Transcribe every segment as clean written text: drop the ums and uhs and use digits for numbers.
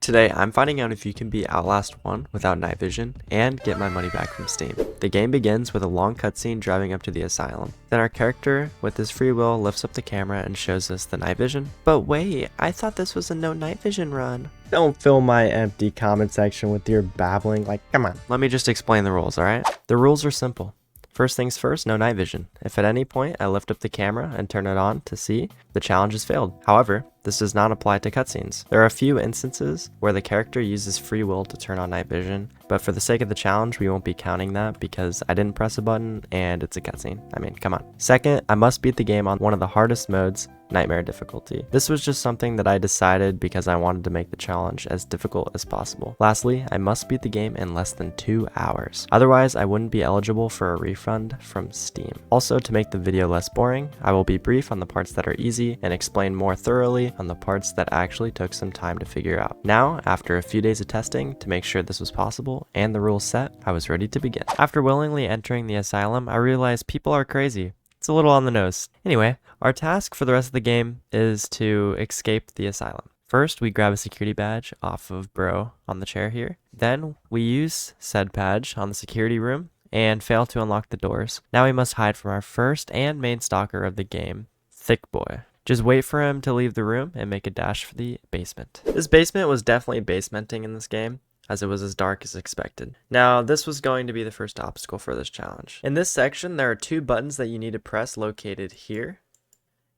Today, I'm finding out if you can beat Outlast 1 without night vision and get my money back from Steam. The game begins with a long cutscene driving up to the asylum. Then our character, with his free will, lifts up the camera and shows us the night vision. But wait, I thought this was a no night vision run. Don't fill my empty comment section with your babbling, like, come on. Let me just explain the rules, alright? The rules are simple. First things first, no night vision. If at any point I lift up the camera and turn it on to see, the challenge has failed. However, this does not apply to cutscenes. There are a few instances where the character uses free will to turn on night vision, but for the sake of the challenge, we won't be counting that because I didn't press a button and it's a cutscene. I mean, come on. Second, I must beat the game on one of the hardest modes, nightmare difficulty. This was just something that I decided because I wanted to make the challenge as difficult as possible. Lastly, I must beat the game in less than 2 hours. Otherwise, I wouldn't be eligible for a refund from Steam. Also, to make the video less boring, I will be brief on the parts that are easy and explain more thoroughly on the parts that actually took some time to figure out. Now, after a few days of testing to make sure this was possible and the rules set, I was ready to begin. After willingly entering the asylum, I realized people are crazy. It's a little on the nose. Anyway, our task for the rest of the game is to escape the asylum. First, we grab a security badge off of bro on the chair here. Then, we use said badge on the security room and fail to unlock the doors. Now we must hide from our first and main stalker of the game, Thick Boy. Just wait for him to leave the room and make a dash for the basement. This basement was definitely basementing in this game, as it was as dark as expected. Now, this was going to be the first obstacle for this challenge. In this section, there are 2 buttons that you need to press located here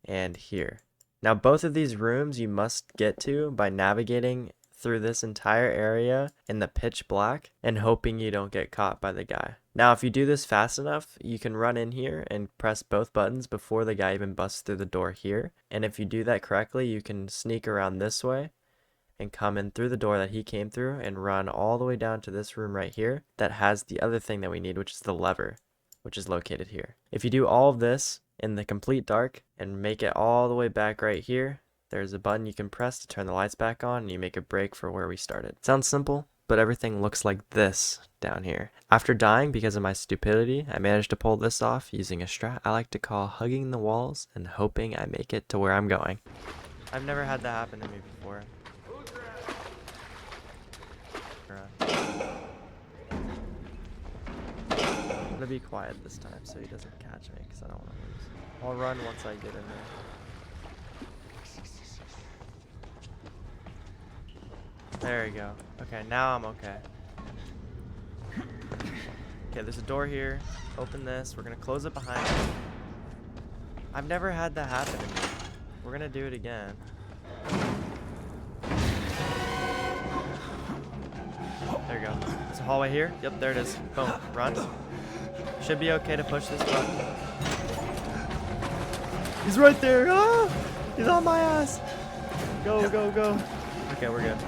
and here. Now, both of these rooms you must get to by navigating through this entire area in the pitch black and hoping you don't get caught by the guy. Now, if you do this fast enough, you can run in here and press both buttons before the guy even busts through the door here. And if you do that correctly, you can sneak around this way and come in through the door that he came through and run all the way down to this room right here that has the other thing that we need, which is the lever, which is located here. If you do all of this in the complete dark and make it all the way back right here, there's a button you can press to turn the lights back on and you make a break for where we started. Sounds simple, but everything looks like this down here. After dying because of my stupidity, I managed to pull this off using a strat I like to call hugging the walls and hoping I make it to where I'm going. I've never had that happen to me before. I'm gonna be quiet this time so he doesn't catch me because I don't want to lose. I'll run once I get in there. There we go. Okay, now I'm okay. Okay, there's a door here. Open this. We're gonna close it behind us. I've never had that happen to me. We're gonna do it again. There you go. There's a hallway here. Yep, there it is. Boom. Run. Should be okay to push this button. He's right there. Ah! He's on my ass. Go, go, go. Okay, we're good.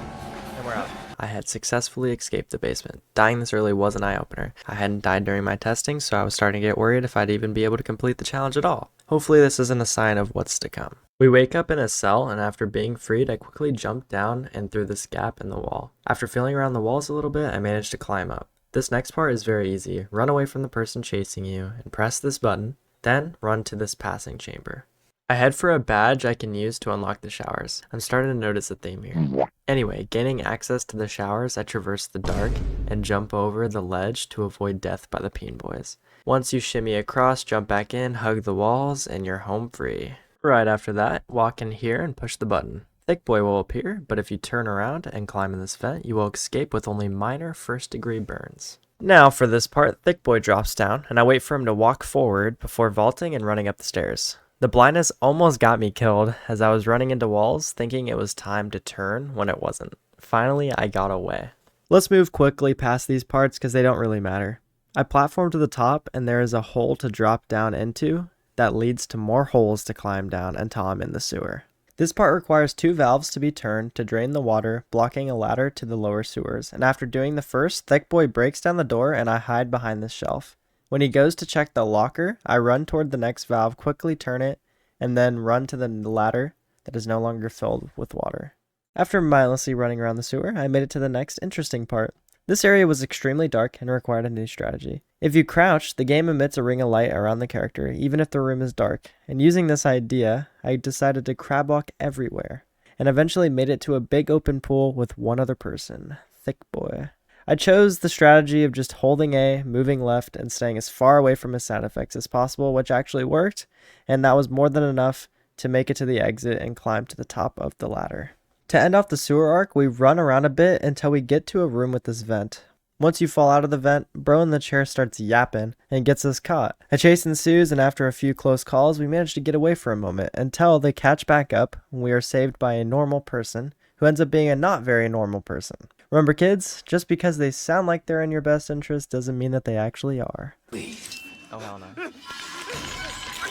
And we're out. I had successfully escaped the basement. Dying this early was an eye-opener. I hadn't died during my testing, so I was starting to get worried if I'd even be able to complete the challenge at all. Hopefully this isn't a sign of what's to come. We wake up in a cell, and after being freed, I quickly jumped down and through this gap in the wall. After feeling around the walls a little bit, I managed to climb up. This next part is very easy. Run away from the person chasing you and press this button, then run to this passing chamber. I head for a badge I can use to unlock the showers. I'm starting to notice a theme here. Anyway, gaining access to the showers, I traverse the dark and jump over the ledge to avoid death by the peen boys. Once you shimmy across, jump back in, hug the walls, and you're home free. Right after that, walk in here and push the button. Thick Boy will appear, but if you turn around and climb in this vent, you will escape with only minor first-degree burns. Now for this part, Thick Boy drops down, and I wait for him to walk forward before vaulting and running up the stairs. The blindness almost got me killed as I was running into walls thinking it was time to turn when it wasn't. Finally, I got away. Let's move quickly past these parts because they don't really matter. I platform to the top and there is a hole to drop down into that leads to more holes to climb down until I'm in the sewer. This part requires 2 valves to be turned to drain the water, blocking a ladder to the lower sewers. And after doing the first, Thick Boy breaks down the door and I hide behind this shelf. When he goes to check the locker, I run toward the next valve, quickly turn it, and then run to the ladder that is no longer filled with water. After mindlessly running around the sewer, I made it to the next interesting part. This area was extremely dark and required a new strategy. If you crouch, the game emits a ring of light around the character, even if the room is dark. And using this idea, I decided to crab walk everywhere. and eventually made it to a big open pool with one other person, Thick Boy. I chose the strategy of just holding A, moving left, and staying as far away from his sound effects as possible, which actually worked, and that was more than enough to make it to the exit and climb to the top of the ladder. To end off the sewer arc, we run around a bit until we get to a room with this vent. Once you fall out of the vent, bro in the chair starts yapping and gets us caught. A chase ensues, and after a few close calls, we manage to get away for a moment until they catch back up and we are saved by a normal person who ends up being a not very normal person. Remember kids, just because they sound like they're in your best interest doesn't mean that they actually are. Oh hell no. I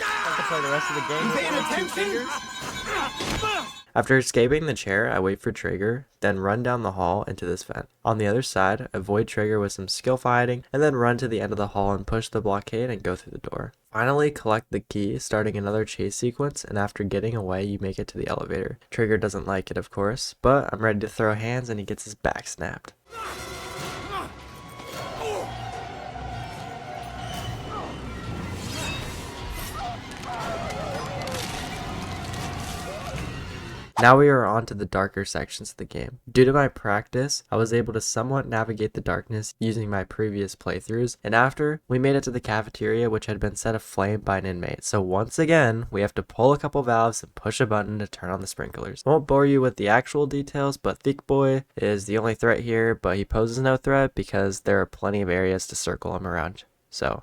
have to play the rest of the game with only 2 fingers? After escaping the chair, I wait for Trigger, then run down the hall into this vent. On the other side, avoid Trigger with some skill fighting, and then run to the end of the hall and push the blockade and go through the door. Finally, collect the key, starting another chase sequence, and after getting away, you make it to the elevator. Trigger doesn't like it, of course, but I'm ready to throw hands and he gets his back snapped. Now we are on to the darker sections of the game. Due to my practice, I was able to somewhat navigate the darkness using my previous playthroughs, and after, we made it to the cafeteria which had been set aflame by an inmate. So once again, we have to pull a couple valves and push a button to turn on the sprinklers. I won't bore you with the actual details, but Thick Boy is the only threat here, but he poses no threat because there are plenty of areas to circle him around. So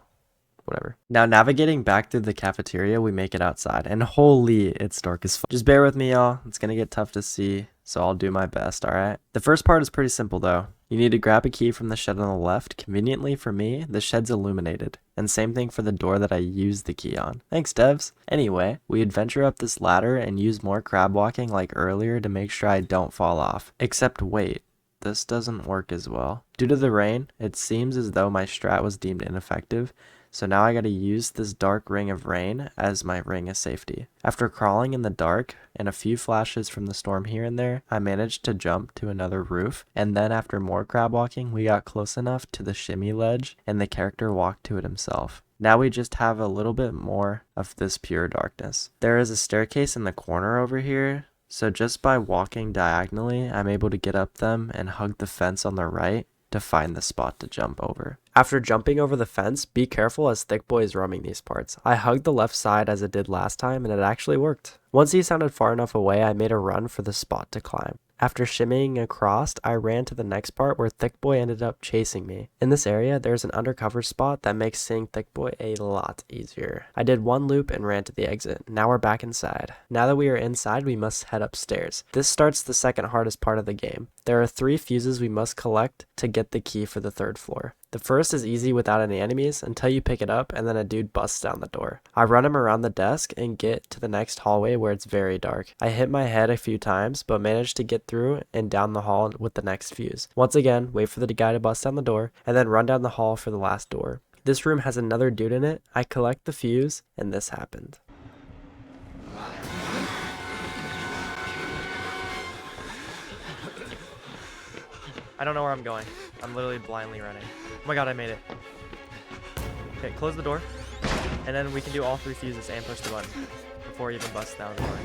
whatever. Now navigating back through the cafeteria, we make it outside, and holy, it's dark as fuck. Just bear with me, y'all. It's gonna get tough to see, so I'll do my best, alright? The first part is pretty simple though. You need to grab a key from the shed on the left. Conveniently for me, the shed's illuminated. And same thing for the door that I used the key on. Thanks, devs. Anyway, we adventure up this ladder and use more crab walking like earlier to make sure I don't fall off. Except wait, this doesn't work as well. Due to the rain, it seems as though my strat was deemed ineffective. So now I gotta use this dark ring of rain as my ring of safety. After crawling in the dark and a few flashes from the storm here and there, I managed to jump to another roof, and then after more crab walking, we got close enough to the shimmy ledge and the character walked to it himself. Now we just have a little bit more of this pure darkness. There is a staircase in the corner over here, so just by walking diagonally, I'm able to get up them and hug the fence on the right to find the spot to jump over. After jumping over the fence, be careful as Thick Boy is roaming these parts. I hugged the left side as it did last time and it actually worked. Once he sounded far enough away, I made a run for the spot to climb. After shimmying across, I ran to the next part where Thick Boy ended up chasing me. In this area, there's an undercover spot that makes seeing Thick Boy a lot easier. I did one loop and ran to the exit. Now we're back inside. Now that we are inside, we must head upstairs. This starts the second hardest part of the game. There are 3 fuses we must collect to get the key for the 3rd floor. The first is easy without any enemies until you pick it up and then a dude busts down the door. I run him around the desk and get to the next hallway where it's very dark. I hit my head a few times but managed to get through and down the hall with the next fuse. Once again, wait for the guy to bust down the door and then run down the hall for the last door. This room has another dude in it. I collect the fuse and this happened. I don't know where I'm going. I'm literally blindly running. Oh my god, I made it. Okay, close the door. And then we can do all 3 fuses and push the button before he even busts down the door.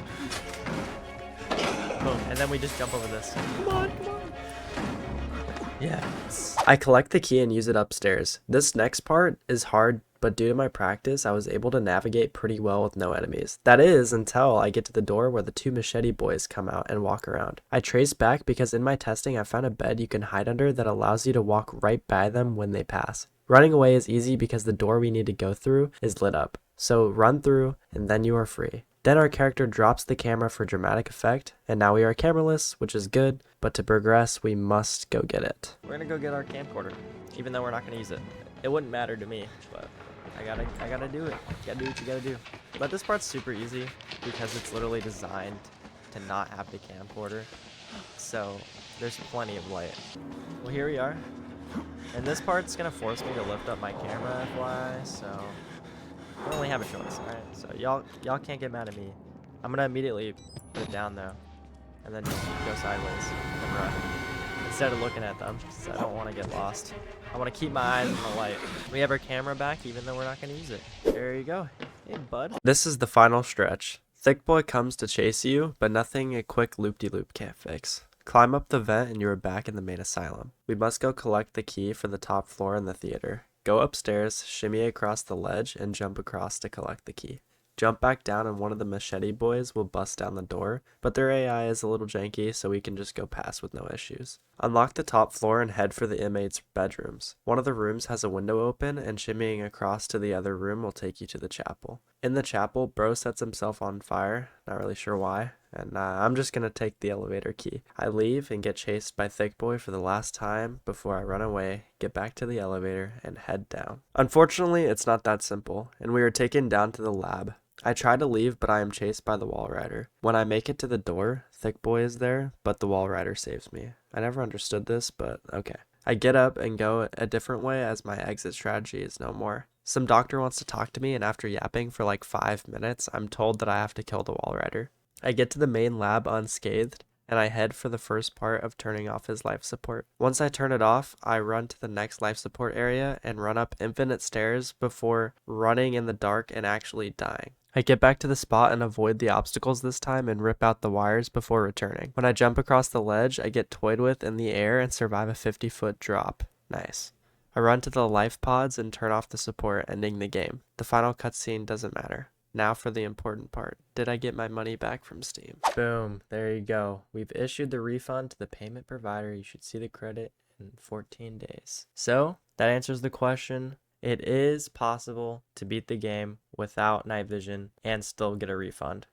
Boom. And then we just jump over this. Come on, come on. Yes. I collect the key and use it upstairs. This next part is hard, but due to my practice, I was able to navigate pretty well with no enemies. That is, until I get to the door where the 2 machete boys come out and walk around. I trace back because in my testing, I found a bed you can hide under that allows you to walk right by them when they pass. Running away is easy because the door we need to go through is lit up. So run through and then you are free. Then our character drops the camera for dramatic effect, and now we are cameraless, which is good, but to progress, we must go get it. We're gonna go get our camcorder, even though we're not gonna use it. It wouldn't matter to me, but I gotta do it. You gotta do what you gotta do. But this part's super easy because it's literally designed to not have the camcorder, so there's plenty of light. Well, here we are, and this part's gonna force me to lift up my camera, FYI, so I only have a choice, alright? So y'all can't get mad at me. I'm gonna immediately put it down though, and then just go sideways and run. Instead of looking at them, because I don't want to get lost. I want to keep my eyes on the light. We have our camera back even though we're not going to use it. There you go. Hey, bud. This is the final stretch. Thick Boy comes to chase you, but nothing a quick loop-de-loop can't fix. Climb up the vent and you are back in the main asylum. We must go collect the key for the top floor in the theater. Go upstairs, shimmy across the ledge, and jump across to collect the key. Jump back down and one of the machete boys will bust down the door, but their AI is a little janky, so we can just go past with no issues. Unlock the top floor and head for the inmates' bedrooms. One of the rooms has a window open, and shimmying across to the other room will take you to the chapel. In the chapel, bro sets himself on fire, not really sure why, and I'm just gonna take the elevator key. I leave and get chased by Thick Boy for the last time before I run away, get back to the elevator, and head down. Unfortunately, it's not that simple, and we are taken down to the lab. I try to leave, but I am chased by the wall rider. When I make it to the door, Thick Boy is there, but the wall rider saves me. I never understood this, but okay. I get up and go a different way as my exit strategy is no more. Some doctor wants to talk to me, and after yapping for like 5 minutes, I'm told that I have to kill the wall rider. I get to the main lab unscathed, and I head for the first part of turning off his life support. Once I turn it off, I run to the next life support area and run up infinite stairs before running in the dark and actually dying. I get back to the spot and avoid the obstacles this time and rip out the wires before returning. When I jump across the ledge, I get toyed with in the air and survive a 50-foot drop. Nice. I run to the life pods and turn off the support, ending the game. The final cutscene doesn't matter. Now for the important part. Did I get my money back from Steam? Boom. There you go. We've issued the refund to the payment provider. You should see the credit in 14 days. So, that answers the question. It is possible to beat the game without night vision and still get a refund.